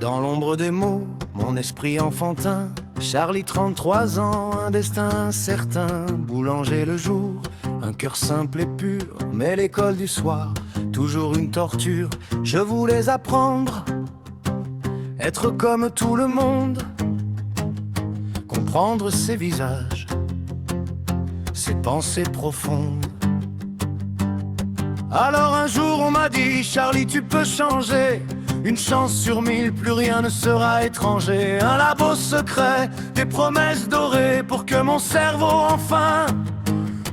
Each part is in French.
Dans l'ombre des mots, mon esprit enfantin. Charlie, 33 ans, un destin incertain. Boulanger le jour, un cœur simple et pur. Mais l'école du soir, toujours une torture. Je voulais apprendre, être comme tout le monde. Comprendre ses visages, ses pensées profondes. Alors un jour on m'a dit: Charlie, tu peux changer. Une chance sur 1000, plus rien ne sera étranger. Un labo secret, des promesses dorées, pour que mon cerveau enfin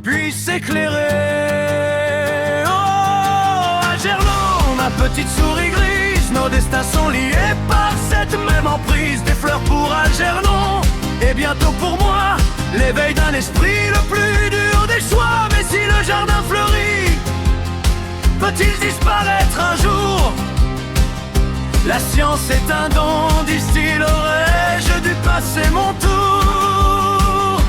puisse s'éclairer. Oh, Algernon, ma petite souris grise, nos destins sont liés par cette même emprise. Des fleurs pour Algernon, et bientôt pour moi, l'éveil d'un esprit, le plus dur des choix. Mais si le jardin fleurit, peut-il disparaître un jour? La science est un don, disent-ils, aurais-je dû passer mon tour?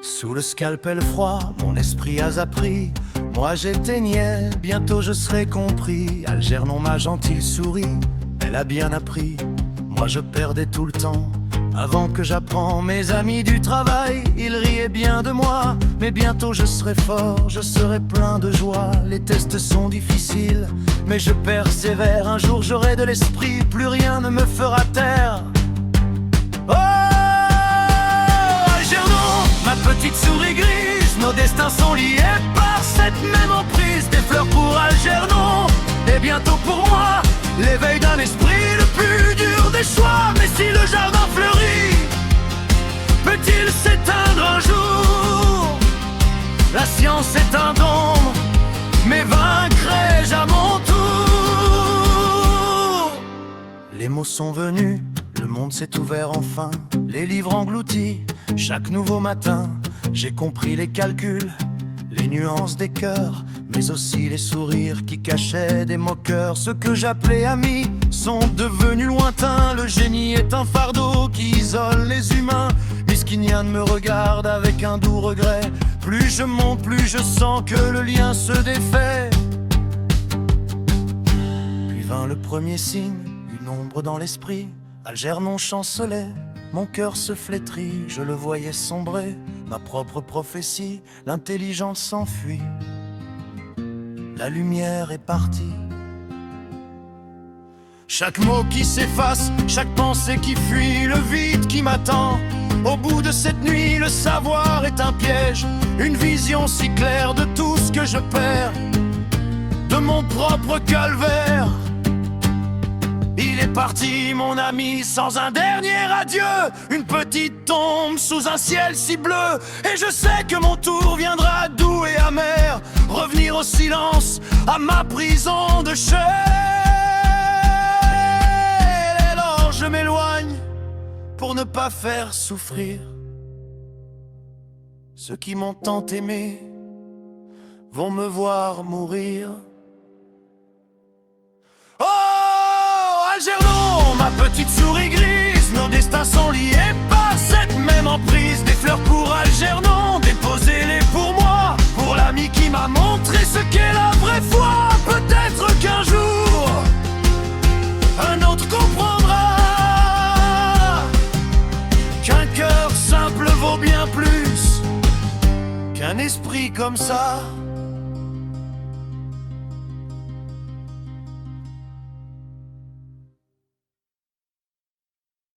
Sous le scalpel froid, mon esprit a appris. Moi j'éteignais, bientôt je serai compris. Algernon, ma gentille souris, elle a bien appris. Moi je perdais tout le temps, avant que j'apprends. Mes amis du travail, ils riaient bien de moi. Mais bientôt je serai fort, je serai plein de joie. Les tests sont difficiles, mais je persévère. Un jour j'aurai de l'esprit, plus rien ne me fera taire. Oh, Algernon, ma petite souris grise, nos destins sont liés par cette même emprise. Des fleurs pour Algernon, et bientôt pour moi, l'éveil d'un esprit, le plus dur des choix. Mais si le jardin fleurit, peut-il s'éteindre un jour? La science est un don, mais vaincrai-je à mon tour? Les mots sont venus, le monde s'est ouvert enfin. Les livres engloutis, chaque nouveau matin. J'ai compris les calculs, les nuances des cœurs, mais aussi les sourires qui cachaient des moqueurs. Ceux que j'appelais amis sont devenus lointains. Le génie est un fardeau qui isole les humains. Miskinien me regarde avec un doux regret. Plus je monte, plus je sens que le lien se défait. Puis vint le premier signe, une ombre dans l'esprit. Algernon chancelait, mon cœur se flétrit. Je le voyais sombrer, ma propre prophétie. L'intelligence s'enfuit, la lumière est partie. Chaque mot qui s'efface, chaque pensée qui fuit, le vide qui m'attend. Au bout de cette nuit, le savoir est un piège. Une vision si claire de tout ce que je perds, de mon propre calvaire. Il est parti, mon ami, sans un dernier adieu. Une petite tombe sous un ciel si bleu. Et je sais que mon tour viendra doux et amer. Revenir au silence, à ma prison de chair. Et alors je m'éloigne pour ne pas faire souffrir ceux qui m'ont tant aimé vont me voir mourir. Oh, Algernon, ma petite souris grise, nos destins sont liés par cette même emprise. Des fleurs pour Algernon, déposez-les pour moi, pour l'ami qui m'a montré ce qu'est la vraie foi. Peut-être qu'un jour, un autre comprendra qu'un cœur simple vaut bien plus qu'un esprit comme ça.